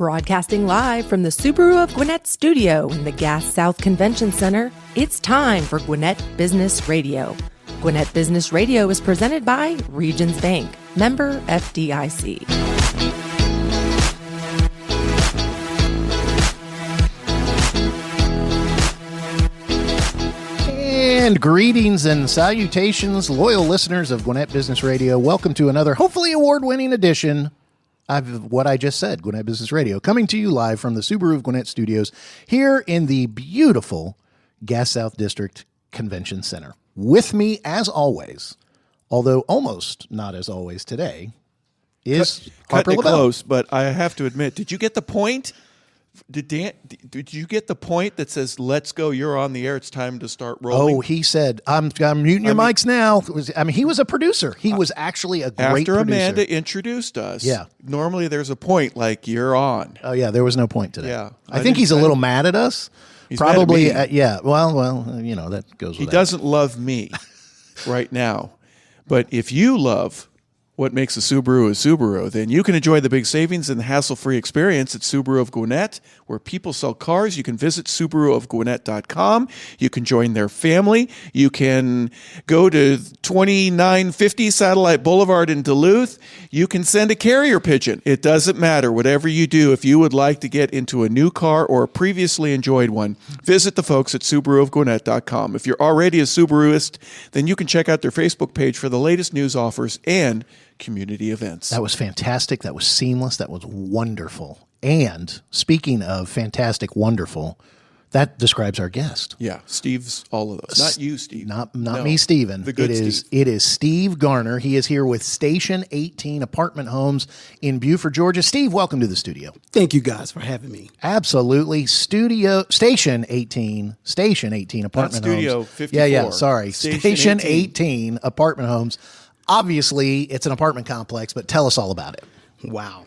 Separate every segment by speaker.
Speaker 1: Broadcasting live from the Subaru of Gwinnett studio in the Gas South Convention Center, it's time for Gwinnett Business Radio. Gwinnett Business Radio is presented by Regions Bank, member FDIC.
Speaker 2: And greetings and salutations, loyal listeners of Gwinnett Business Radio. Welcome to another, hopefully award-winning edition of what I just said, Gwinnett Business Radio, coming to you live from the Subaru of Gwinnett studios here in the beautiful Gas South District Convention Center. With me, as always, although almost not as always today, is Harper LeBel.
Speaker 3: Close, but I have to admit, did you get the point? Did you get the point that says, let's go, you're on the air, it's time to start rolling?
Speaker 2: Oh, he said, I'm muting your mics now. He was a producer. He was actually a great producer.
Speaker 3: After Amanda introduced us, normally there's a point like, you're on.
Speaker 2: Oh, yeah, there was no point today.
Speaker 3: Yeah,
Speaker 2: I think he's a little mad at us.
Speaker 3: He's
Speaker 2: probably,
Speaker 3: mad at me.
Speaker 2: Well, you know, that goes with
Speaker 3: He
Speaker 2: that.
Speaker 3: doesn't love me right now. But if you love what makes a Subaru, then you can enjoy the big savings and the hassle-free experience at Subaru of Gwinnett, where people sell cars. You can visit SubaruofGwinnett.com. You can join their family. You can go to 2950 Satellite Boulevard in Duluth. You can send a carrier pigeon. It doesn't matter. Whatever you do, if you would like to get into a new car or a previously enjoyed one, visit the folks at SubaruofGwinnett.com. If you're already a Subaruist, then you can check out their Facebook page for the latest news offers and community events.
Speaker 2: That was fantastic. That was seamless. That was wonderful. And speaking of fantastic, wonderful, that describes our guest.
Speaker 3: Yeah, Steve's all of those. Not you, Steve.
Speaker 2: Not me, Steven.
Speaker 3: The good
Speaker 2: Steve.
Speaker 3: Steve.
Speaker 2: It is Steve Garner. He is here with Station 18 Apartment Homes in Buford, Georgia. Steve, welcome to the studio.
Speaker 4: Thank you guys for having me.
Speaker 2: Absolutely. Station 18 Apartment
Speaker 3: Not Studio
Speaker 2: Homes.
Speaker 3: 54.
Speaker 2: Yeah, sorry. Station 18 Apartment Homes. Obviously, it's an apartment complex, but tell us all about it.
Speaker 4: Wow.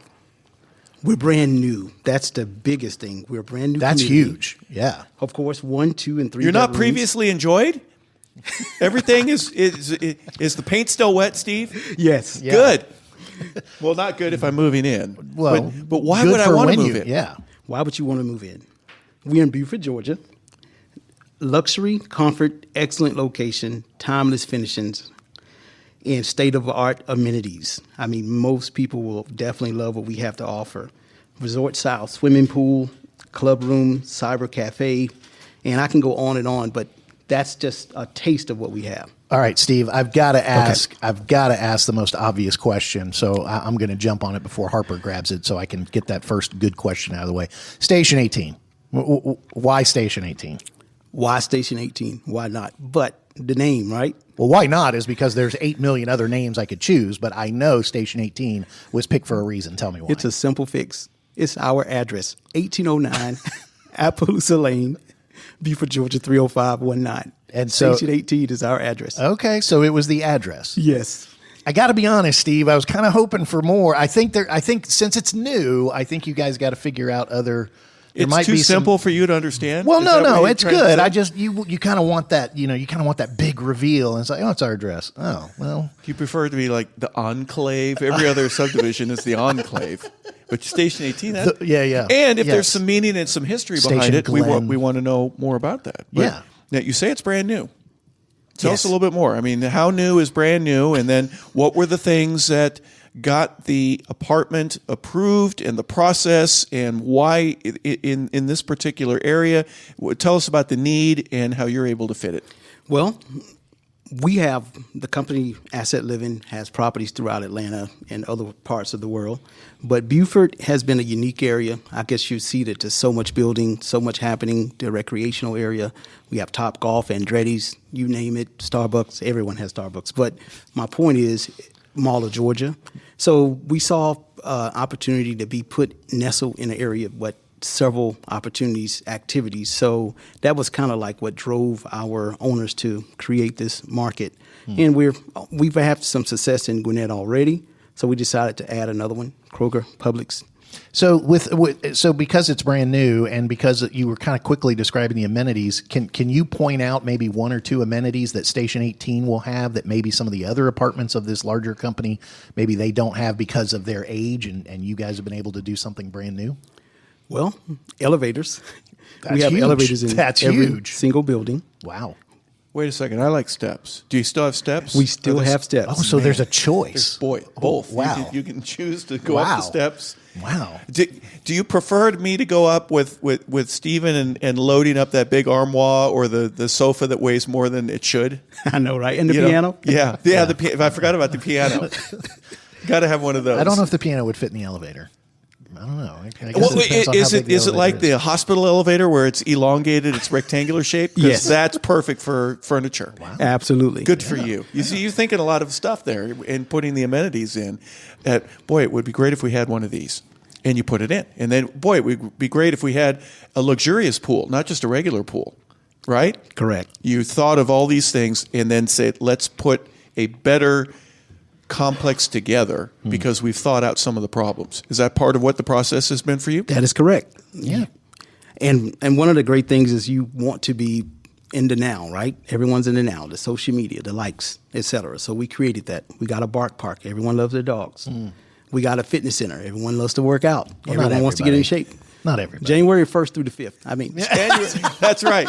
Speaker 4: We're brand new. That's the biggest thing. We're a brand new
Speaker 2: That's
Speaker 4: community.
Speaker 2: huge. Yeah.
Speaker 4: Of course, 1, 2, and 3
Speaker 3: You're not
Speaker 4: bedrooms.
Speaker 3: previously enjoyed? Everything is the paint still wet, Steve?
Speaker 4: Yes.
Speaker 2: Yeah.
Speaker 3: Good. Well, not good if I'm moving in.
Speaker 2: Well,
Speaker 3: but why
Speaker 2: good
Speaker 3: would I
Speaker 2: for
Speaker 3: want to
Speaker 2: when
Speaker 3: move
Speaker 2: you-
Speaker 3: in?
Speaker 2: Yeah.
Speaker 4: Why would you want to move in? We're in Buford, Georgia. Luxury, comfort, excellent location, timeless finishings, and state-of-the-art amenities. I mean, most people will definitely love what we have to offer. Resort style, swimming pool, club room, cyber cafe, and I can go on, but that's just a taste of what we have.
Speaker 2: All right, Steve, I've got to ask the most obvious question. So I'm going to jump on it before Harper grabs it so I can get that first good question out of the way. Station 18. Why Station 18?
Speaker 4: Why Station 18? Why not? But the name, right?
Speaker 2: Well, why not is because there's 8 million other names I could choose, but I know Station 18 was picked for a reason. Tell me why.
Speaker 4: It's a simple fix. It's our address, 1809 Appaloosa Lane, Buford, Georgia, 30519.
Speaker 2: And so-
Speaker 4: Station 18 is our address.
Speaker 2: Okay, so it was the address.
Speaker 4: Yes.
Speaker 2: I got to be honest, Steve. I was kind of hoping for more. I think since it's new, I think you guys got to figure out other. There
Speaker 3: It's
Speaker 2: might
Speaker 3: too
Speaker 2: be some-
Speaker 3: simple for you to understand?
Speaker 2: Well,
Speaker 3: Is that what
Speaker 2: no,
Speaker 3: you're
Speaker 2: it's
Speaker 3: trying to
Speaker 2: good.
Speaker 3: say?
Speaker 2: I just you kind of want that, you kind of want that big reveal, and it's like, oh, it's our address. Oh, well,
Speaker 3: Do you prefer it to be like the Enclave? Every other subdivision is the Enclave. But Station 18, that,
Speaker 2: yeah.
Speaker 3: And if
Speaker 2: Yes.
Speaker 3: there's some meaning and some history behind
Speaker 2: Station
Speaker 3: it, we
Speaker 2: Glen.
Speaker 3: want to know more about that. But
Speaker 2: Yeah.
Speaker 3: Now, you say it's brand new. Tell us
Speaker 2: Yes.
Speaker 3: a little bit more. I mean, how new is brand new? And then what were the things that got the apartment approved and the process and why in this particular area? Tell us about the need and how you're able to fit it.
Speaker 4: Well, we have the company Asset Living has properties throughout Atlanta and other parts of the world. But Buford has been a unique area. I guess you see that there's so much building, so much happening, the recreational area. We have Top Golf, Andretti's, you name it, Starbucks. Everyone has Starbucks. But my point is Mall of Georgia. So we saw opportunity to be nestled in an area, but several opportunities, activities. So that was kind of like what drove our owners to create this market. And we've had some success in Gwinnett already. So we decided to add another one, Kroger, Publix.
Speaker 2: So so because it's brand new and because you were kind of quickly describing the amenities, can you point out maybe one or two amenities that Station 18 will have that maybe some of the other apartments of this larger company, maybe they don't have because of their age and you guys have been able to do something brand new?
Speaker 4: Well, elevators.
Speaker 2: That's
Speaker 4: we have
Speaker 2: huge.
Speaker 4: elevators in
Speaker 2: That's
Speaker 4: every
Speaker 2: huge.
Speaker 4: single building.
Speaker 2: Wow.
Speaker 3: Wait a second. I like steps. Do you still have steps?
Speaker 4: We still have steps.
Speaker 2: Oh, so there's a choice.
Speaker 3: Boy, both.
Speaker 2: Wow.
Speaker 3: You can choose to go up the steps.
Speaker 2: Wow.
Speaker 3: Do you prefer me to go up with Stephen and loading up that big armoire or the sofa that weighs more than it should?
Speaker 4: I know, right? And the piano?
Speaker 3: Yeah. I forgot about the piano. Got to have one of those.
Speaker 2: I don't know if the piano would fit in the elevator. I don't know. I guess
Speaker 3: Well,
Speaker 2: it depends on how big the
Speaker 3: is it like
Speaker 2: elevator
Speaker 3: the hospital elevator where it's elongated, it's rectangular shaped? Because
Speaker 4: Yes.
Speaker 3: that's perfect for furniture.
Speaker 2: Wow.
Speaker 4: Absolutely.
Speaker 3: Good for you. You see, you're thinking a lot of stuff there and putting the amenities in. Boy, it would be great if we had one of these. And you put it in. And then, boy, it would be great if we had a luxurious pool, not just a regular pool, right?
Speaker 4: Correct.
Speaker 3: You thought of all these things and then said, let's put a better complex together because we've thought out some of the problems. Is that part of what the process has been for you?
Speaker 4: That is correct.
Speaker 2: Yeah.
Speaker 4: And one of the great things is you want to be in the now, right? Everyone's in the now, the social media, the likes, etc. So we created that. We got a bark park. Everyone loves their dogs. We got a fitness center. Everyone loves to work out.
Speaker 2: Well, not
Speaker 4: Everyone wants to get in
Speaker 2: everybody.
Speaker 4: shape.
Speaker 2: Not everybody.
Speaker 4: January 1st through the 5th. I mean,
Speaker 3: That's right.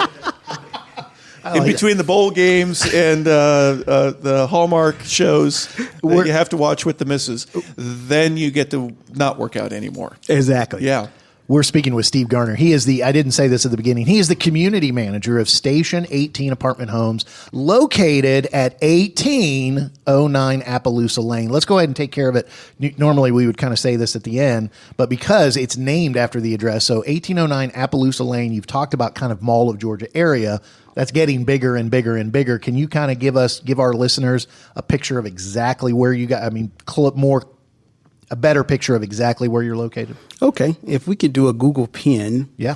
Speaker 3: In between the bowl games and the Hallmark shows that you have to watch with the missus, then you get to not work out anymore.
Speaker 4: exactly.
Speaker 3: Yeah.
Speaker 2: We're speaking with Steve Garner. He is I didn't say this at the beginning, he is the community manager of Station 18 Apartment Homes located at 1809 Appaloosa Lane. Let's go ahead and take care of it. Normally we would kind of say this at the end, but because it's named after the address, so 1809 Appaloosa Lane, you've talked about kind of Mall of Georgia area. That's getting bigger and bigger and bigger. Can you kind of give our listeners a picture of exactly where you got, a better picture of exactly where you're located?
Speaker 4: Okay. If we could do a Google pin,
Speaker 2: Yeah.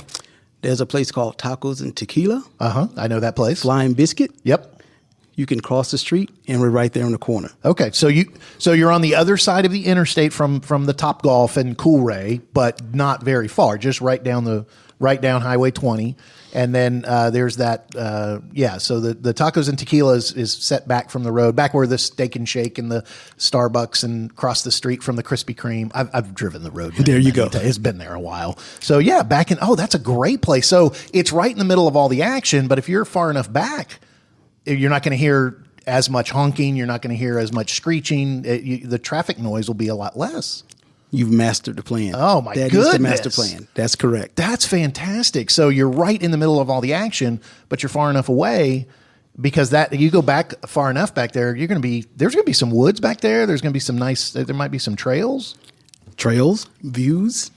Speaker 4: there's a place called Tacos and Tequila,
Speaker 2: I know that place.
Speaker 4: Flying Biscuit.
Speaker 2: Yep.
Speaker 4: You can cross the street, and we're right there in the corner.
Speaker 2: Okay. So you're on the other side of the interstate from the Topgolf and Coolray, but not very far, just right down Highway 20. And then there's that, so the Tacos and Tequila is set back from the road, back where the Steak and Shake and the Starbucks and across the street from the Krispy Kreme. I've driven the road.
Speaker 4: There you go.
Speaker 2: It's been there a while. So yeah, that's a great place. So it's right in the middle of all the action, but if you're far enough back, you're not going to hear as much honking. You're not going to hear as much screeching. The traffic noise will be a lot less.
Speaker 4: You've mastered the plan.
Speaker 2: Oh, my
Speaker 4: That
Speaker 2: goodness.
Speaker 4: is the master plan. That's correct.
Speaker 2: That's fantastic. So you're right in the middle of all the action, but you're far enough away because you go back far enough back there, there's going to be some woods back there. There's going to be there might be some trails.
Speaker 4: Trails, views.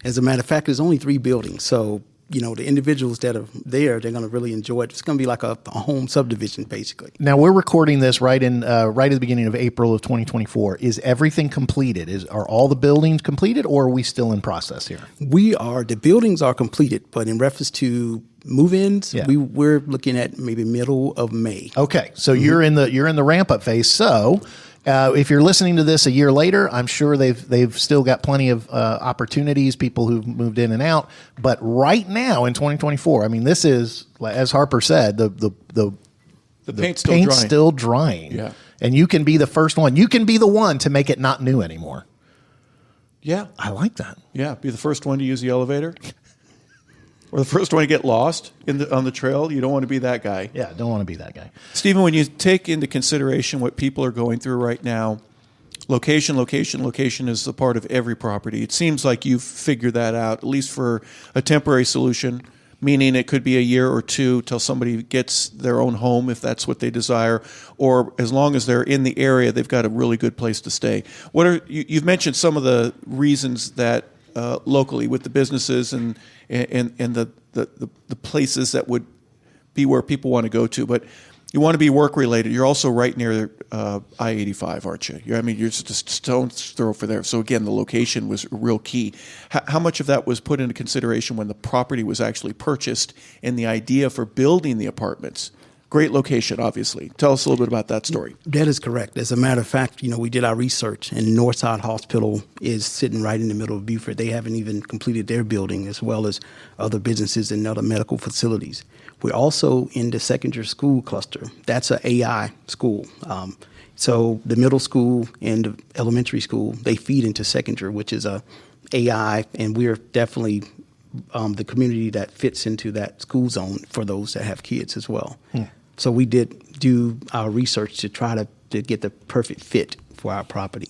Speaker 4: As a matter of fact, there's only 3 buildings. So, the individuals that are there, they're going to really enjoy it. It's going to be like a home subdivision, basically.
Speaker 2: Now we're recording this right at the beginning of April of 2024. Is everything completed? Are all the buildings completed, or are we still in process here?
Speaker 4: The buildings are completed, but in reference to move-ins,
Speaker 2: Yeah.
Speaker 4: we're looking at maybe middle of May.
Speaker 2: Okay, so you're in the ramp up phase. So if you're listening to this a year later, I'm sure they've still got plenty of opportunities, people who've moved in and out. But right now in 2024, this is, as Harper said, the
Speaker 3: paint's
Speaker 2: still drying.
Speaker 3: Yeah.
Speaker 2: And you can be the first one. You can be the one to make it not new anymore.
Speaker 3: Yeah.
Speaker 2: I like that.
Speaker 3: Yeah. Be the first one to use the elevator. Or the first one to get lost on the trail. You don't want to be that guy.
Speaker 2: Yeah, don't want to be that guy.
Speaker 3: Stephen, when you take into consideration what people are going through right now, location is a part of every property. It seems like you've figured that out, at least for a temporary solution, meaning it could be a year or two till somebody gets their own home if that's what they desire, or as long as they're in the area, they've got a really good place to stay. You've mentioned some of the reasons that locally with the businesses and the places that would be where people want to go to, but you want to be work related. You're also right near I-85, aren't you? You're just a stone's throw for there. So again, the location was real key. How much of that was put into consideration when the property was actually purchased and the idea for building the apartments? Great location, obviously. Tell us a little bit about that story.
Speaker 4: That is correct. As a matter of fact, we did our research, and Northside Hospital is sitting right in the middle of Buford. They haven't even completed their building, as well as other businesses and other medical facilities. We're also in the Sechinger School cluster. That's an AI school. So the middle school and the elementary school, they feed into Sechinger, which is a AI, and we're definitely the community that fits into that school zone for those that have kids as well. So we did do our research to try to get the perfect fit for our property.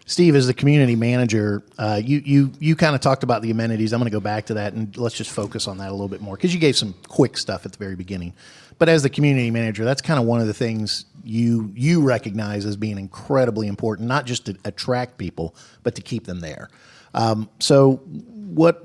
Speaker 2: Steve, as the community manager, you kind of talked about the amenities. I'm going to go back to that, and let's just focus on that a little bit more because you gave some quick stuff at the very beginning. But as the community manager, that's kind of one of the things you recognize as being incredibly important, not just to attract people, but to keep them there. So what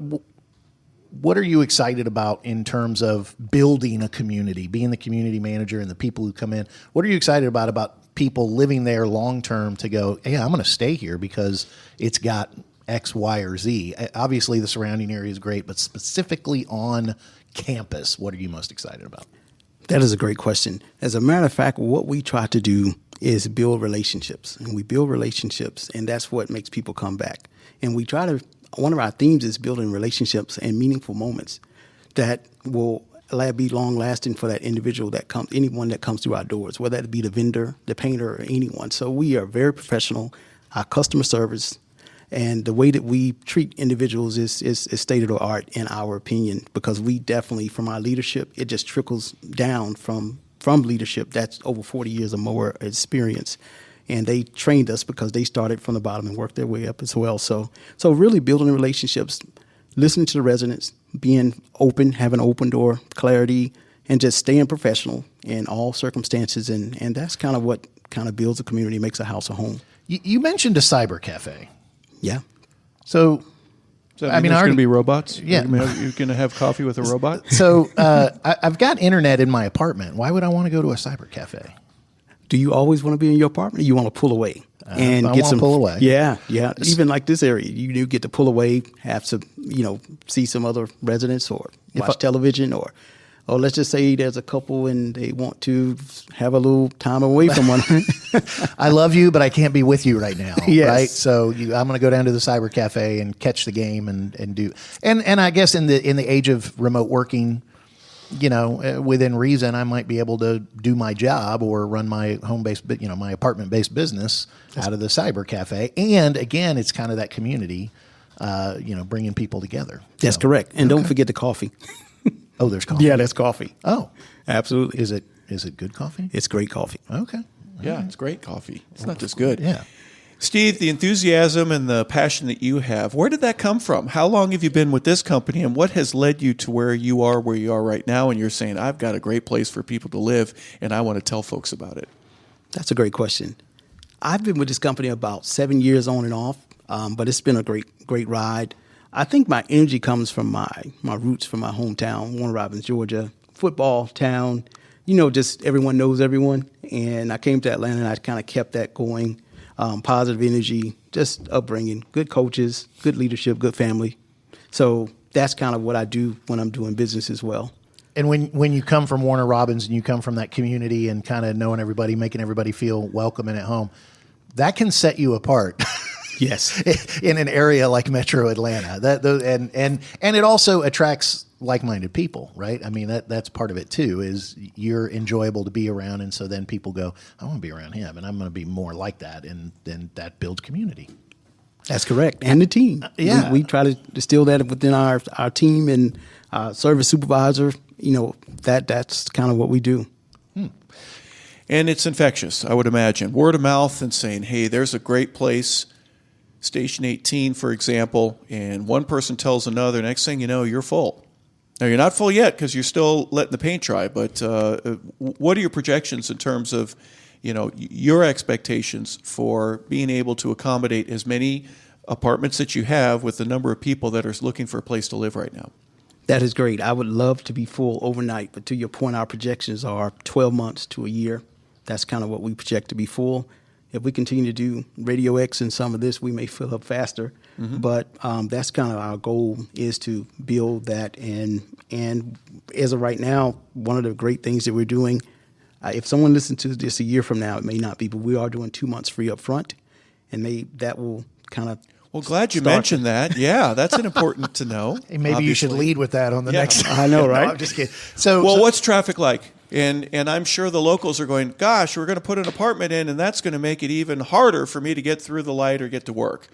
Speaker 2: are you excited about in terms of building a community, being the community manager and the people who come in? What are you excited about people living there long term to go, hey, I'm going to stay here because it's got X, Y, or Z? Obviously, the surrounding area is great, but specifically on campus, what are you most excited about?
Speaker 4: That is a great question. As a matter of fact, what we try to do is build relationships, and we build relationships, and that's what makes people come back. And we try to, one of our themes is building relationships and meaningful moments that will be long lasting for that individual that comes, anyone that comes through our doors, whether it be the vendor, the painter, or anyone. So we are very professional. Our customer service and the way that we treat individuals is state of the art in our opinion, because we definitely, from our leadership, it just trickles down from leadership that's over 40 years or more experience. And they trained us because they started from the bottom and worked their way up as well. So really building relationships, listening to the residents, being open, having open door clarity, and just staying professional in all circumstances. And that's kind of what kind of builds a community, makes a house a home.
Speaker 2: You mentioned a cyber cafe.
Speaker 4: Yeah.
Speaker 2: So
Speaker 3: I mean, there's going to be robots?
Speaker 2: Yeah.
Speaker 3: You're going to have coffee with a robot?
Speaker 2: So I've got internet in my apartment. Why would I want to go to a cyber cafe?
Speaker 4: Do you always want to be in your apartment, or you want to pull away and
Speaker 2: I
Speaker 4: get
Speaker 2: want
Speaker 4: some
Speaker 2: to pull away?
Speaker 4: Yeah. Even like this area, you do get to pull away, have to, see some other residents or watch television, or let's just say there's a couple and they want to have a little time away from one.
Speaker 2: I love you, but I can't be with you right now.
Speaker 4: Yes.
Speaker 2: Right. So I'm going to go down to the cyber cafe and catch the game and do. And I guess in the age of remote working, within reason, I might be able to do my job or run my home-based, my apartment-based business out of the cyber cafe. And again, it's kind of that community, bringing people together.
Speaker 4: That's correct. And don't forget the coffee.
Speaker 2: Oh, there's coffee.
Speaker 4: Yeah, there's coffee.
Speaker 2: Oh,
Speaker 4: absolutely.
Speaker 2: Is it good coffee?
Speaker 4: It's great coffee.
Speaker 2: Okay.
Speaker 3: Yeah, it's great coffee. It's not just good.
Speaker 2: Yeah.
Speaker 3: Steve, the enthusiasm and the passion that you have, where did that come from? How long have you been with this company, and what has led you to where you are right now, and you're saying, I've got a great place for people to live, and I want to tell folks about it?
Speaker 4: That's a great question. I've been with this company about 7 years on and off, but it's been a great ride. I think my energy comes from my roots from my hometown, Warner Robins, Georgia, football town. Just everyone knows everyone, and I came to Atlanta, and I kind of kept that going. Positive energy, just upbringing, good coaches, good leadership, good family. So that's kind of what I do when I'm doing business as well.
Speaker 2: And when you come from Warner Robins and you come from that community and kind of knowing everybody, making everybody feel welcome and at home, that can set you apart.
Speaker 4: Yes.
Speaker 2: In an area like Metro Atlanta. And it also attracts like-minded people, right? I mean, that's part of it too, is you're enjoyable to be around, and so then people go, I want to be around him, and I'm going to be more like that, and then that builds community.
Speaker 4: That's correct. And the team.
Speaker 2: Yeah.
Speaker 4: We try to distill that within our team and service supervisor. That's kind of what we do.
Speaker 3: And it's infectious, I would imagine. Word of mouth and saying, hey, there's a great place, Station 18, for example, and one person tells another, next thing you know, you're full. Now, you're not full yet because you're still letting the paint dry, but what are your projections in terms of, your expectations for being able to accommodate as many apartments that you have with the number of people that are looking for a place to live right now?
Speaker 4: That is great. I would love to be full overnight, but to your point, our projections are 12 months to a year. That's kind of what we project to be full. If we continue to do RadioX and some of this, we may fill up faster. Mm-hmm. But that's kind of our goal, is to build that. And as of right now, one of the great things that we're doing, if someone listens to this a year from now, it may not be, but we are doing 2 months free up front. And that will kind of...
Speaker 3: Well, glad you mentioned that. Yeah, that's important to know.
Speaker 2: Hey, maybe you should lead with that on the next.
Speaker 4: I know, right?
Speaker 2: No, I'm just kidding.
Speaker 3: What's traffic like? And I'm sure the locals are going, gosh, we're going to put an apartment in, and that's going to make it even harder for me to get through the light or get to work.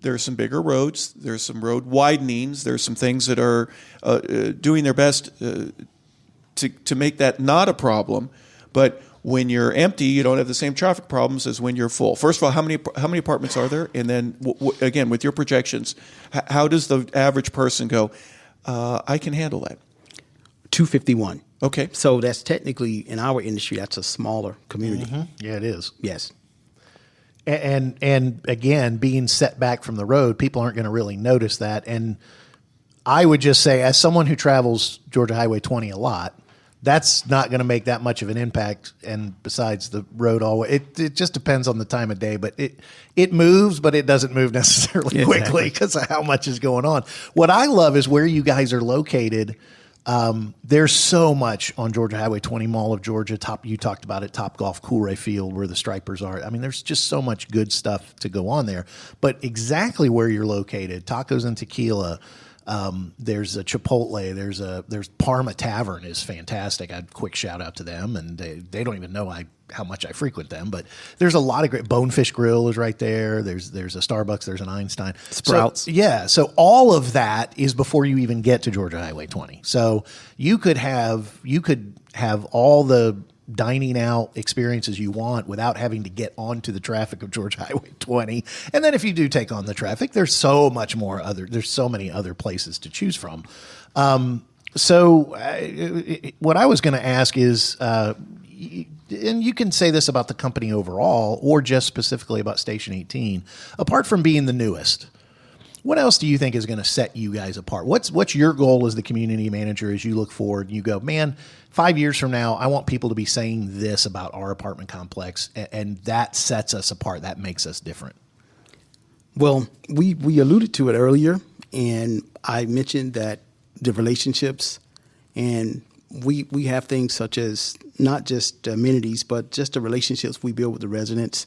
Speaker 3: There are some bigger roads. There's some road widenings. There's some things that are doing their best to make that not a problem. But when you're empty, you don't have the same traffic problems as when you're full. First of all, how many apartments are there? And then again, with your projections, how does the average person go? I can handle that.
Speaker 4: 251.
Speaker 3: Okay.
Speaker 4: So that's technically, in our industry, that's a smaller community.
Speaker 2: Mm-hmm. Yeah, it is.
Speaker 4: Yes.
Speaker 2: And again, being set back from the road, people aren't going to really notice that. And I would just say, as someone who travels Georgia Highway 20 a lot, that's not going to make that much of an impact. And besides the road, it just depends on the time of day. But it moves, but it doesn't move necessarily quickly because of how much is going on. What I love is where you guys are located. There's so much on Georgia Highway 20, Mall of Georgia. You talked about it, Topgolf, Coolray Field, where the Stripers are. I mean, there's just so much good stuff to go on there. But exactly where you're located, Tacos and Tequila. There's a Chipotle. There's Parma Tavern is fantastic. I'd quick shout out to them, and they don't even know how much I frequent them. But there's a lot of great. Bonefish Grill is right there. There's a Starbucks. There's an Einstein.
Speaker 4: Sprouts.
Speaker 2: So all of that is before you even get to Georgia Highway 20. So you could have all the dining out experiences you want without having to get onto the traffic of Georgia Highway 20. And then if you do take on the traffic, there's so many other places to choose from. What I was going to ask is, and you can say this about the company overall or just specifically about Station 18, apart from being the newest, what else do you think is going to set you guys apart? What's your goal as the community manager as you look forward and you go, man, 5 years from now, I want people to be saying this about our apartment complex, and that sets us apart. That makes us different.
Speaker 4: Well, we alluded to it earlier, and I mentioned that the relationships, and we have things such as not just amenities, but just the relationships we build with the residents.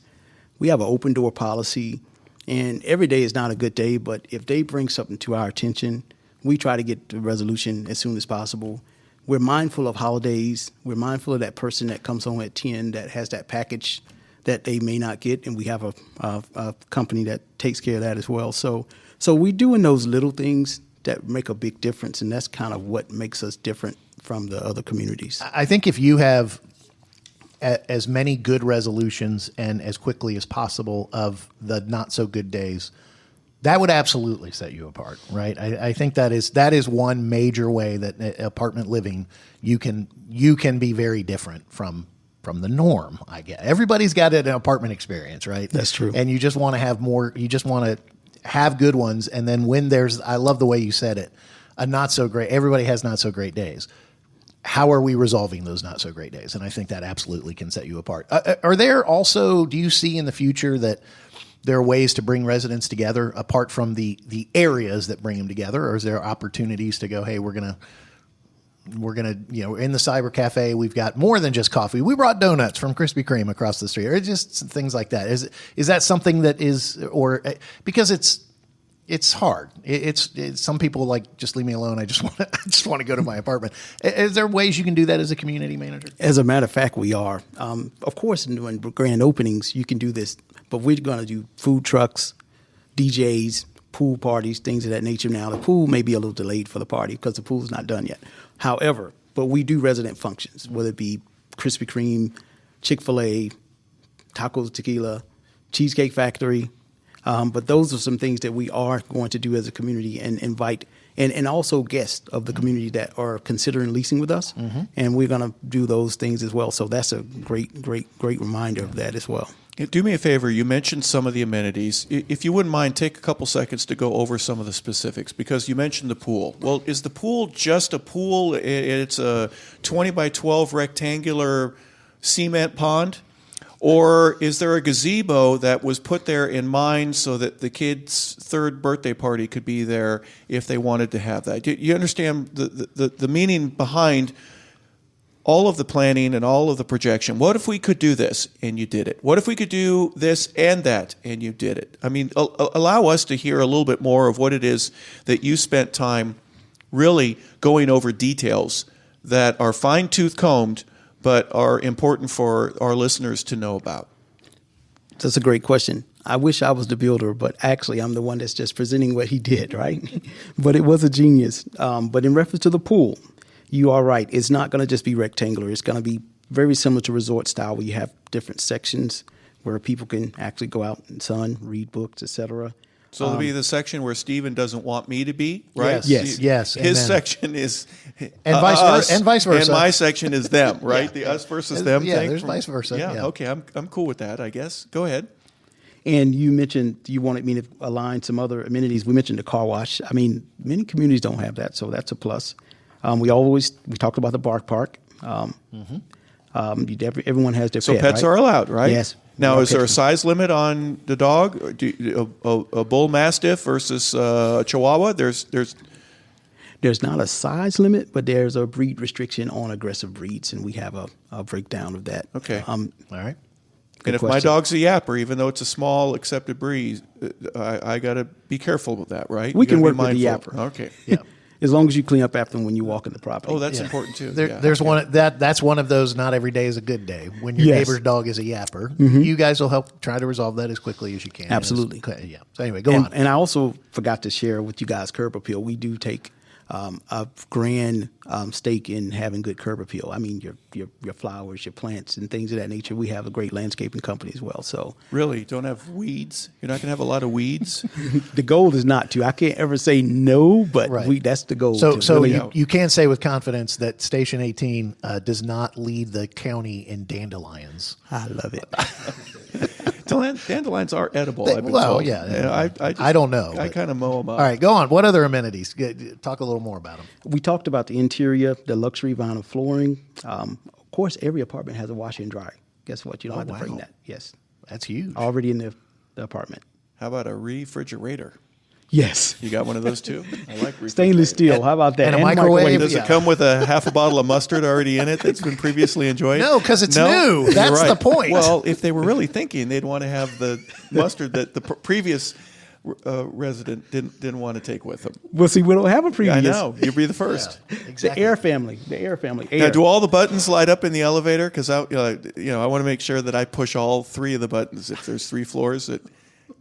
Speaker 4: We have an open door policy, and every day is not a good day, but if they bring something to our attention, we try to get the resolution as soon as possible. We're mindful of holidays. We're mindful of that person that comes home at 10 that has that package that they may not get, and we have a company that takes care of that as well. So we're doing those little things that make a big difference, and that's kind of what makes us different from the other communities.
Speaker 2: I think if you have as many good resolutions and as quickly as possible of the not so good days, that would absolutely set you apart, right? I think that is one major way that apartment living you can be very different from the norm. I guess everybody's got an apartment experience, right?
Speaker 4: That's true.
Speaker 2: And you just want to have more. You just want to have good ones, and then when there's, I love the way you said it, a not so great. Everybody has not so great days. How are we resolving those not so great days? And I think that absolutely can set you apart. Are there also? Do you see in the future that there are ways to bring residents together apart from the areas that bring them together, or is there opportunities to go, hey, we're gonna, in the Cyber Cafe, we've got more than just coffee. We brought donuts from Krispy Kreme across the street, or just things like that. Is that something that is, or because it's hard. It's some people like, just leave me alone. I just want to go to my apartment. Is there ways you can do that as a community manager?
Speaker 4: As a matter of fact, we are. Of course, in grand openings, you can do this, but we're going to do food trucks, DJs, pool parties, things of that nature. Now, the pool may be a little delayed for the party because the pool's not done yet. However, but we do resident functions, whether it be Krispy Kreme, Chick-fil-A, Tacos, Tequila, Cheesecake Factory. But those are some things that we are going to do as a community and invite, and also guests of the community that are considering leasing with us. Mm-hmm. And we're going to do those things as well. So that's a great reminder of that as well.
Speaker 3: Do me a favor. You mentioned some of the amenities. If you wouldn't mind, take a couple seconds to go over some of the specifics, because you mentioned the pool. Well, is the pool just a pool? It's a 20 by 12 rectangular cement pond? Or is there a gazebo that was put there in mind so that the kid's third birthday party could be there if they wanted to have that? Do you understand the meaning behind all of the planning and all of the projection? What if we could do this and you did it? What if we could do this and that and you did it? I mean, allow us to hear a little bit more of what it is that you spent time really going over details that are fine-tooth combed but are important for our listeners to know about.
Speaker 4: That's a great question. I wish I was the builder, but actually I'm the one that's just presenting what he did, right? But it was a genius. But in reference to the pool, you are right. It's not going to just be rectangular. It's going to be very similar to resort style, where you have different sections where people can actually go out in the sun, read books, etc.
Speaker 3: So it'll be the section where Steven doesn't want me to be, right?
Speaker 2: Yes.
Speaker 3: His section is
Speaker 2: and vice versa.
Speaker 3: And my section is them, right? The us versus them
Speaker 2: yeah,
Speaker 3: thing.
Speaker 2: there's vice versa. Yeah.
Speaker 3: Okay, I'm cool with that, I guess. Go ahead.
Speaker 4: And you mentioned you wanted me to align some other amenities. We mentioned the car wash. I mean, many communities don't have that, so that's a plus. We talked about the bark park. Everyone has their
Speaker 3: So
Speaker 4: pet,
Speaker 3: pets
Speaker 4: right?
Speaker 3: are allowed, right?
Speaker 4: Yes.
Speaker 3: Now, is there a
Speaker 4: pets.
Speaker 3: size limit on the dog? A bull mastiff versus a chihuahua? There's
Speaker 4: There's not a size limit, but there's a breed restriction on aggressive breeds, and we have a breakdown of that.
Speaker 3: Okay.
Speaker 2: All right.
Speaker 3: And if my
Speaker 4: question.
Speaker 3: dog's a yapper, even though it's a small accepted breed, I got to be careful with that, right?
Speaker 4: We
Speaker 3: You gotta
Speaker 4: can
Speaker 3: be
Speaker 4: work with the
Speaker 3: mindful.
Speaker 4: yapper.
Speaker 3: Okay.
Speaker 2: Yeah.
Speaker 4: As long as you clean up after them when you walk in the property.
Speaker 3: Oh, that's important too.
Speaker 2: There's one that's one of those. Not every day is a good day. When your
Speaker 4: Yes.
Speaker 2: neighbor's dog is a yapper, you guys will help try to resolve that as quickly as you can.
Speaker 4: Absolutely.
Speaker 2: Okay, yeah. So anyway, go on.
Speaker 4: And I also forgot to share with you guys curb appeal. We do take a grand stake in having good curb appeal. I mean, your flowers, your plants, and things of that nature. We have a great landscaping company as well. So
Speaker 3: Really? Don't have weeds? You're not going to have a lot of weeds?
Speaker 4: the goal is not to. I can't ever say no, but
Speaker 2: Right.
Speaker 4: that's the goal.
Speaker 2: So
Speaker 4: to really-
Speaker 2: you can say with confidence that Station 18 does not lead the county in dandelions.
Speaker 4: I love it.
Speaker 3: Dandelions are edible. I've been
Speaker 2: Well,
Speaker 3: told.
Speaker 2: yeah.
Speaker 3: I
Speaker 2: I don't know.
Speaker 3: I
Speaker 2: but-
Speaker 3: kind of mow them up.
Speaker 2: All right, go on. What other amenities? Talk a little more about them.
Speaker 4: We talked about the interior, the luxury vinyl flooring. Of course, every apartment has a washer and dryer. Guess what? You don't have to bring
Speaker 2: wow.
Speaker 4: that. Yes.
Speaker 2: That's huge.
Speaker 4: Already in the apartment.
Speaker 3: How about a refrigerator?
Speaker 4: Yes.
Speaker 3: You got one of those too? I like refrigerators.
Speaker 4: Stainless steel. How about that?
Speaker 2: and a microwave.
Speaker 3: Does
Speaker 2: Yeah.
Speaker 3: it come with a half a bottle of mustard already in it that's been previously enjoyed?
Speaker 2: No, 'cause it's new.
Speaker 3: You're
Speaker 2: That's the point.
Speaker 3: Well, if they were really thinking, they'd want to have the mustard that the previous resident didn't want to take with them.
Speaker 4: Well, see, we don't have a previous.
Speaker 3: I know. You'd be the first.
Speaker 4: The Air family. The Air family. Air.
Speaker 3: Now, do all the buttons light up in the elevator? Because I want to make sure that I push all three of the buttons if there's 3 floors.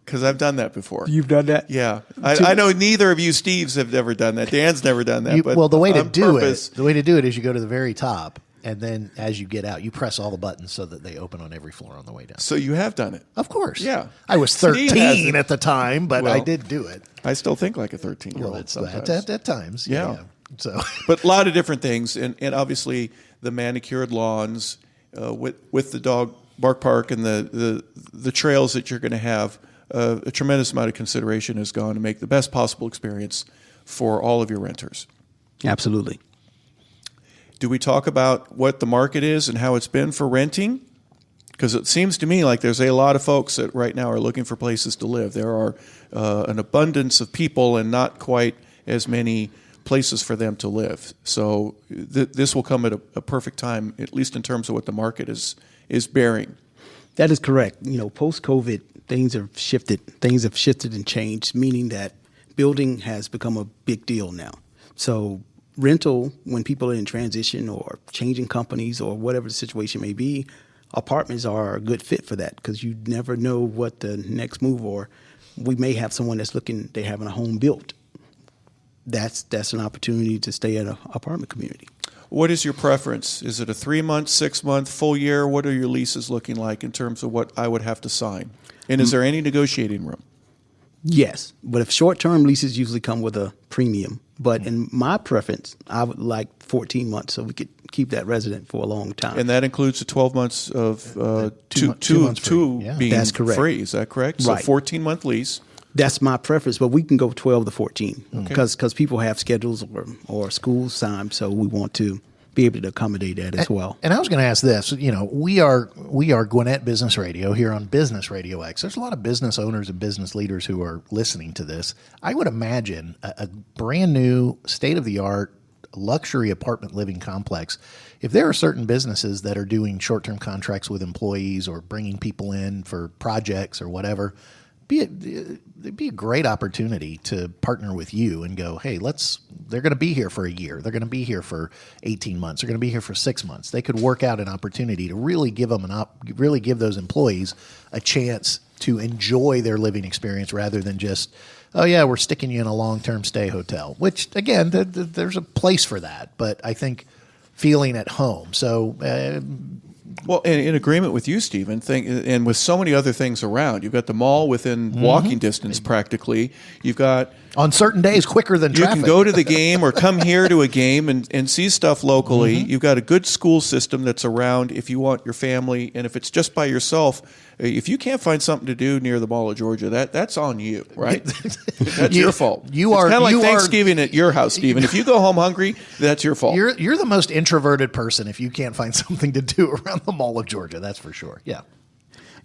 Speaker 3: Because I've done that before.
Speaker 4: You've done that?
Speaker 3: Yeah, I know neither of you Steves have ever done that. Dan's never done that. But
Speaker 2: Well, the way to
Speaker 3: on
Speaker 2: do
Speaker 3: purpose-
Speaker 2: it is you go to the very top, and then as you get out, you press all the buttons so that they open on every floor on the way down.
Speaker 3: So you have done it.
Speaker 2: Of course.
Speaker 3: Yeah.
Speaker 2: I was
Speaker 3: Steve
Speaker 2: 13
Speaker 3: hasn't.
Speaker 2: at the time, but I
Speaker 3: Well,
Speaker 2: did do it.
Speaker 3: I still think like a 13-year-old
Speaker 2: Well,
Speaker 3: sometimes.
Speaker 2: at times.
Speaker 3: Yeah.
Speaker 2: So
Speaker 3: But a lot of different things, and obviously the manicured lawns with the dog bark park and the trails that you're going to have. A tremendous amount of consideration has gone to make the best possible experience for all of your renters.
Speaker 4: Absolutely.
Speaker 3: Do we talk about what the market is and how it's been for renting? Because it seems to me like there's a lot of folks that right now are looking for places to live. There are an abundance of people and not quite as many places for them to live. So this will come at a perfect time, at least in terms of what the market is bearing.
Speaker 4: That is correct. Post-COVID, things have shifted. Things have shifted and changed, meaning that building has become a big deal now. So rental, when people are in transition or changing companies or whatever the situation may be, apartments are a good fit for that because you never know what the next move, or we may have someone that's they're having a home built. That's an opportunity to stay in an apartment community.
Speaker 3: What is your preference? Is it a 3-month, 6-month, full year? What are your leases looking like in terms of what I would have to sign? And is there any negotiating room?
Speaker 4: Yes, but if short-term leases usually come with a premium. But in my preference, I would like 14 months so we could keep that resident for a long time.
Speaker 3: And that includes the 12 months of
Speaker 2: two months free. Yeah.
Speaker 3: being
Speaker 4: That's correct.
Speaker 3: free. Is that correct?
Speaker 4: Right.
Speaker 3: So 14-month lease.
Speaker 4: That's my preference, but we can go 12 to 14
Speaker 3: Okay.
Speaker 4: because people have schedules or school time, so we want to be able to accommodate that as well.
Speaker 2: And I was going to ask this. We are Gwinnett Business Radio here on Business RadioX. There's a lot of business owners and business leaders who are listening to this. I would imagine a brand new, state-of-the-art luxury apartment living complex, if there are certain businesses that are doing short-term contracts with employees or bringing people in for projects or whatever, it'd be a great opportunity to partner with you and go, hey, they're going to be here for a year. They're going to be here for 18 months. They're going to be here for 6 months. They could work out an opportunity to really give those employees a chance to enjoy their living experience rather than just, oh yeah, we're sticking you in a long-term stay hotel, which again, there's a place for that. But I think feeling at home. So,
Speaker 3: well, in agreement with you, Stephen, and with so many other things around, you've got the mall within walking distance practically. You've got
Speaker 2: on certain days quicker than traffic.
Speaker 3: You can go to the game or come here to a game and see stuff locally. You've got a good school system that's around if you want your family, and if it's just by yourself, if you can't find something to do near the Mall of Georgia, that's on you, right? That's your fault. It's kind of like Thanksgiving at your house, Stephen. If you go home hungry, that's your fault.
Speaker 2: You're the most introverted person if you can't find something to do around the Mall of Georgia. That's for sure. Yeah.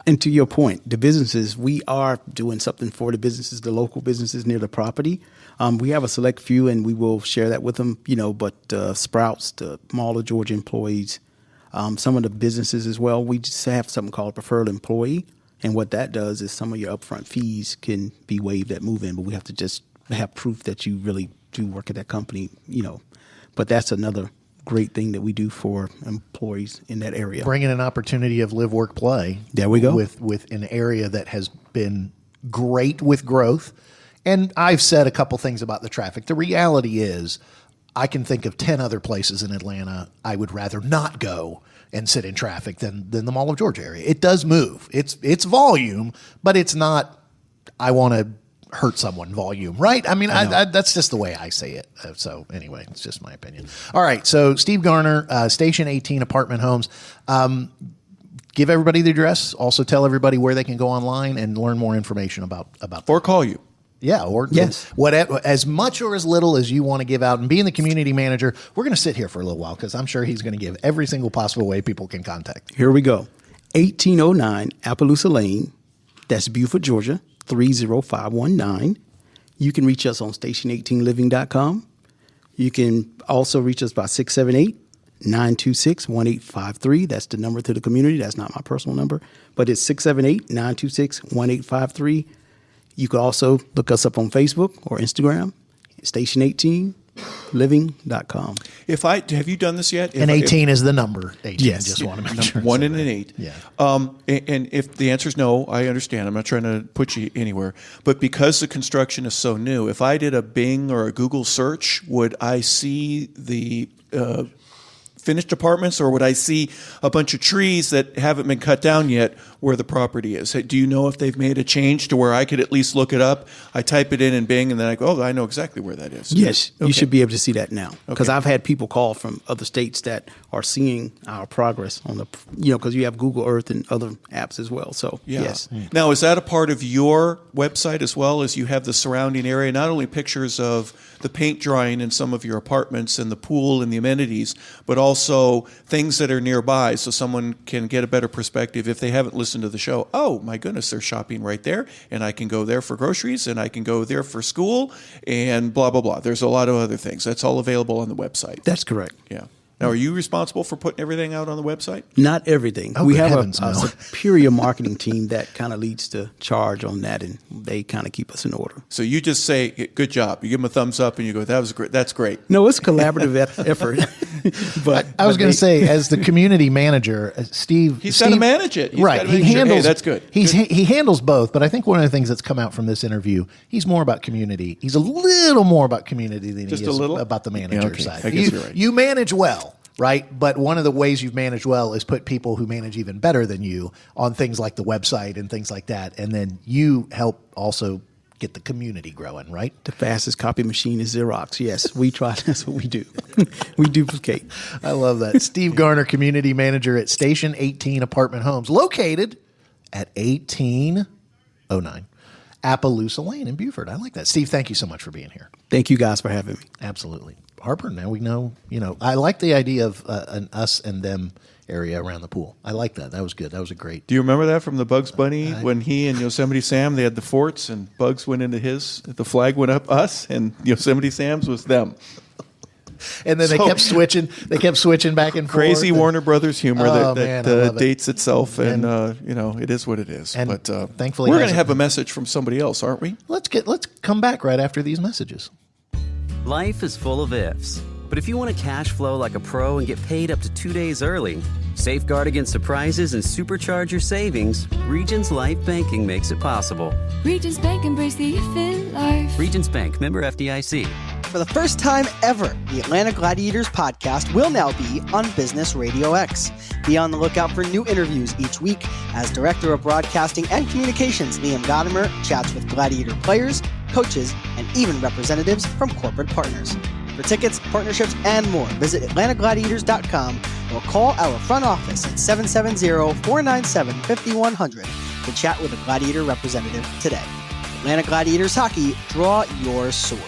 Speaker 4: And to your point, the businesses, we are doing something for the businesses, the local businesses near the property. We have a select few, and we will share that with them, but Sprouts, the Mall of Georgia employees, some of the businesses as well, we just have something called a preferred employee. And what that does is some of your upfront fees can be waived at move-in, but we have to just have proof that you really do work at that company, But that's another great thing that we do for employees in that area.
Speaker 2: Bringing an opportunity of live, work, play.
Speaker 4: There we go.
Speaker 2: With an area that has been great with growth. And I've said a couple things about the traffic. The reality is I can think of 10 other places in Atlanta I would rather not go and sit in traffic than the Mall of Georgia area. It does move. It's volume, but it's not, I want to hurt someone volume, right? I mean, that's just the way I say it. So anyway, it's just my opinion. All right. So Steve Garner, Station 18 Apartment Homes. Give everybody the address. Also tell everybody where they can go online and learn more information about
Speaker 3: or call you.
Speaker 2: Yeah, or
Speaker 4: yes,
Speaker 2: whatever, as much or as little as you want to give out. And being the community manager, we're going to sit here for a little while because I'm sure he's going to give every single possible way people can contact.
Speaker 4: Here we go. 1809 Appaloosa Lane. That's Buford, Georgia, 30519. You can reach us on station18living.com. You can also reach us by 678-926-1853. That's the number to the community. That's not my personal number, but it's 678-926-1853. You can also look us up on Facebook or Instagram, station18living.com.
Speaker 3: Have you done this yet?
Speaker 2: And 18 is the number. 18,
Speaker 4: yes.
Speaker 2: Just want to make sure.
Speaker 3: 1 and an 8.
Speaker 2: Yeah.
Speaker 3: And if the answer is no, I understand. I'm not trying to put you anywhere. But because the construction is so new, if I did a Bing or a Google search, would I see the finished apartments, or would I see a bunch of trees that haven't been cut down yet where the property is? Do you know if they've made a change to where I could at least look it up? I type it in Bing, and then I go, oh, I know exactly where that is.
Speaker 4: Yes,
Speaker 3: okay.
Speaker 4: You should be able to see that now, because I've had people call from other states that are seeing our progress on the, because you have Google Earth and other apps as well. So, yes.
Speaker 3: Now, is that a part of your website as well, as you have the surrounding area, not only pictures of the paint drying in some of your apartments and the pool and the amenities, but also things that are nearby so someone can get a better perspective if they haven't listened to the show. Oh, my goodness, they're shopping right there, and I can go there for groceries, and I can go there for school, and blah, blah, blah. There's a lot of other things. That's all available on the website.
Speaker 4: That's correct.
Speaker 3: Yeah. Now, are you responsible for putting everything out on the website?
Speaker 4: Not everything.
Speaker 2: Oh,
Speaker 4: we have
Speaker 2: heavens,
Speaker 4: a superior marketing team that kind of leads the charge on that, and they kind of keep us in order.
Speaker 3: So you just say, good job. You give them a thumbs up, and you go, that was great. That's great.
Speaker 4: No, it's a collaborative effort. But
Speaker 2: I was going to say, as the community manager, Steve...
Speaker 3: He's got to manage it.
Speaker 2: Right.
Speaker 3: He handles, hey, that's good.
Speaker 2: He handles both, but I think one of the things that's come out from this interview, he's more about community. He's a little more about community than
Speaker 3: just
Speaker 2: he is
Speaker 3: about
Speaker 2: the manager side.
Speaker 3: I guess you're right.
Speaker 2: You manage well. Right. But one of the ways you've managed well is put people who manage even better than you on things like the website and things like that. And then you help also get the community growing, right?
Speaker 4: The fastest copy machine is Xerox. Yes, we try. That's what we do. We duplicate.
Speaker 2: I love that. Steve Garner, community manager at Station 18 Apartment Homes, located at 1809 Appaloosa Lane in Buford. I like that. Steve, thank you so much for being here.
Speaker 4: Thank you guys for having me.
Speaker 2: Absolutely. Harper, now we know, I like the idea of an us and them area around the pool. I like that. That was good. That was a great.
Speaker 3: Do you remember that from the Bugs Bunny when he and Yosemite Sam, they had the forts and Bugs went into his, the flag went up us and Yosemite Sam's was them.
Speaker 2: And then they kept switching. They kept switching back and forth.
Speaker 3: Crazy Warner Brothers humor that dates itself, and it is what it is. But
Speaker 2: thankfully,
Speaker 3: we're going to have a message from somebody else, aren't we?
Speaker 2: Let's come back right after these messages.
Speaker 5: Life is full of ifs, but if you want to cash flow like a pro and get paid up to 2 days early, Safeguard against surprises and supercharge your savings. Regions Life Banking makes it possible.
Speaker 6: Regions Bank, embrace the youth in life.
Speaker 5: Regions Bank, member FDIC.
Speaker 7: For the first time ever, the Atlanta Gladiators podcast will now be on Business RadioX. Be on the lookout for new interviews each week as Director of Broadcasting and Communications Liam Godimer chats with Gladiator players, coaches, and even representatives from corporate partners. For tickets, partnerships, and more, visit atlantagladiators.com or call our front office at 770-497-5100 to chat with a Gladiator representative today. Atlanta Gladiators Hockey, draw your sword.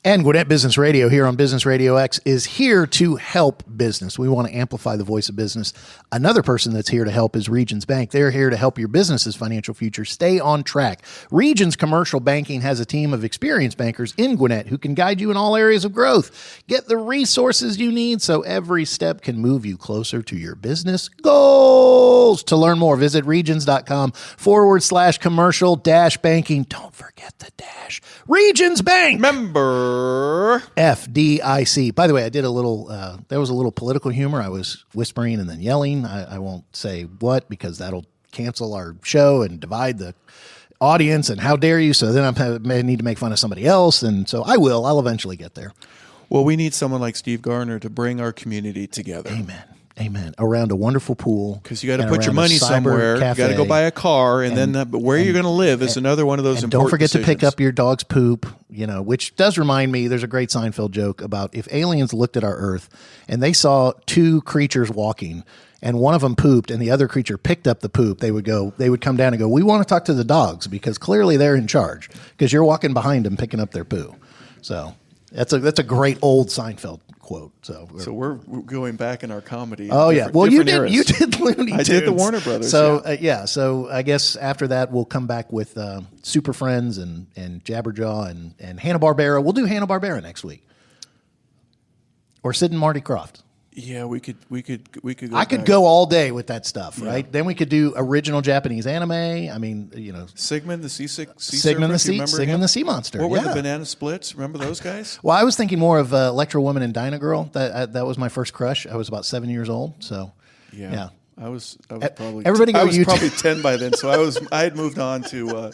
Speaker 2: And Gwinnett Business Radio here on Business Radio X is here to help business. We want to amplify the voice of business. Another person that's here to help is Regions Bank. They're here to help your business's financial future stay on track. Regions Commercial Banking has a team of experienced bankers in Gwinnett who can guide you in all areas of growth. Get the resources you need so every step can move you closer to your business goals. To learn more, visit regions.com/commercial-banking. Don't forget the dash. Regions Bank.
Speaker 3: Member
Speaker 2: FDIC. By the way, I did a little, there was a little political humor. I was whispering and then yelling. I won't say what because that'll cancel our show and divide the audience. And how dare you? So then I may need to make fun of somebody else. And so I'll eventually get there.
Speaker 3: Well, we need someone like Steve Garner to bring our community together.
Speaker 2: Amen. Around a wonderful pool.
Speaker 3: Because you got to put your money somewhere. You got to go buy a car, and then but where you're going to live is another one of those important
Speaker 2: don't forget
Speaker 3: decisions.
Speaker 2: to pick up your dog's poop, which does remind me, there's a great Seinfeld joke about if aliens looked at our Earth and they saw two creatures walking and one of them pooped and the other creature picked up the poop, they would come down and go, we want to talk to the dogs because clearly they're in charge because you're walking behind them picking up their poo. So that's a great old Seinfeld quote. So
Speaker 3: we're going back in our comedy.
Speaker 2: Oh yeah. Well, you did Looney Tunes.
Speaker 3: I did the Warner Brothers.
Speaker 2: So so I guess after that we'll come back with Super Friends and Jabberjaw and Hanna-Barbera. We'll do Hanna-Barbera next week. Or Sid and Marty Krofft.
Speaker 3: Yeah, we could go.
Speaker 2: I could go all day with that stuff, right? Then we could do original Japanese anime. I mean,
Speaker 3: Sigmund the Sea
Speaker 2: Sigmund the Sea Monster.
Speaker 3: What were the Banana Splits? Remember those guys?
Speaker 2: Well, I was thinking more of Electro Woman and Dyna Girl. That was my first crush. I was about 7 years old, so yeah. I was probably
Speaker 3: everybody. I was probably 10 by then, so I had moved on to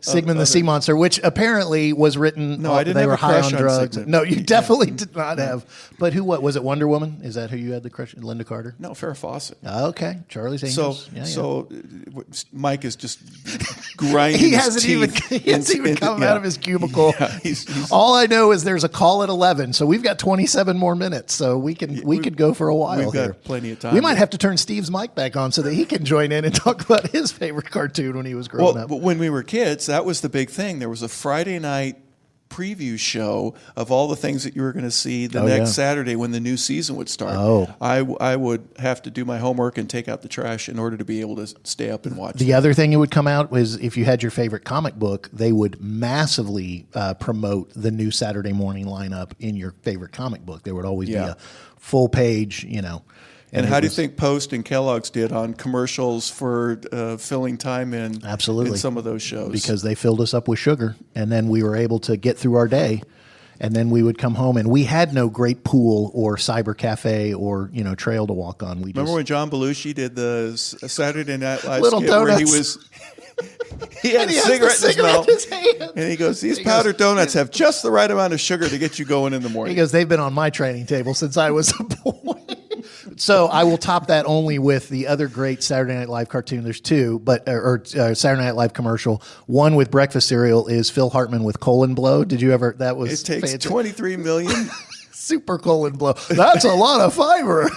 Speaker 2: Sigmund the Sea Monster, which apparently was written.
Speaker 3: No, I didn't.
Speaker 2: They
Speaker 3: have
Speaker 2: were
Speaker 3: a crush
Speaker 2: high on drugs.
Speaker 3: Sigmund.
Speaker 2: No, you definitely did not have. But what was it? Wonder Woman? Is that who you had the crush? Linda Carter?
Speaker 3: No, Farrah Fawcett.
Speaker 2: Okay, Charlie's Angels.
Speaker 3: So Mike is just grinding. He hasn't
Speaker 2: even come out of his cubicle.
Speaker 3: Yeah, he's,
Speaker 2: all I know is there's a call at 11, so we've got 27 more minutes, so we could go for a while.
Speaker 3: We've got plenty of time.
Speaker 2: We might have to turn Steve's mic back on so that he can join in and talk about his favorite cartoon when he was growing up.
Speaker 3: But when we were kids, that was the big thing. There was a Friday night preview show of all the things that you were going to see the next Saturday when the new season would start. I would have to do my homework and take out the trash in order to be able to stay up and watch.
Speaker 2: The other thing that would come out was if you had your favorite comic book, they would massively promote the new Saturday morning lineup in your favorite comic book. There would always be a full page,
Speaker 3: And how do you think Post and Kellogg's did on commercials for filling time in some of those shows?
Speaker 2: Because they filled us up with sugar, and then we were able to get through our day, and then we would come home, and we had no great pool or cyber cafe or trail to walk on.
Speaker 3: Remember when John Belushi did the Saturday Night Live
Speaker 2: Little
Speaker 3: skit
Speaker 2: donuts.
Speaker 3: where he had a cigarette in his mouth, and he goes, "These powdered donuts have just the right amount of sugar to get you going in the morning."
Speaker 2: He goes, "They've been on my training table since I was a boy." So I will top that only with the other great Saturday Night Live cartoon. There's two, Saturday Night Live commercial. One with breakfast cereal is Phil Hartman with colon blow. Did you ever? That was
Speaker 3: it takes
Speaker 2: fantastic.
Speaker 3: 23 million.
Speaker 2: Super colon blow. That's a lot of fiber.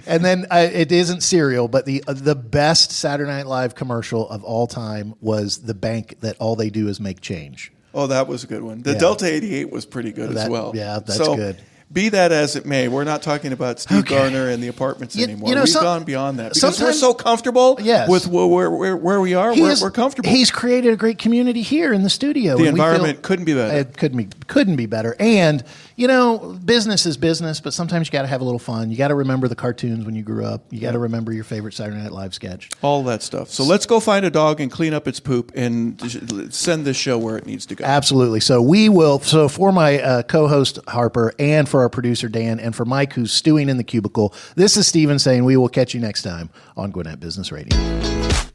Speaker 2: And then it isn't cereal, but the best Saturday Night Live commercial of all time was the bank that all they do is make change.
Speaker 3: Oh, that was a good one. The Delta 88 was pretty good as well.
Speaker 2: Yeah, that's good.
Speaker 3: Be that as it may, we're not talking about Steve Garner and the apartments anymore. We've gone beyond that because we're so comfortable with where we are. We're comfortable.
Speaker 2: He's created a great community here in the studio.
Speaker 3: The environment couldn't be better.
Speaker 2: It couldn't be better. And business is business, but sometimes you got to have a little fun. You got to remember the cartoons when you grew up. You got to remember your favorite Saturday Night Live sketch.
Speaker 3: All that stuff. So let's go find a dog and clean up its poop and send this show where it needs to go.
Speaker 2: Absolutely. So we will. So for my co-host Harper and for for our producer, Dan, and for Mike, who's stewing in the cubicle, this is Steven saying we will catch you next time on Gwinnett Business Radio.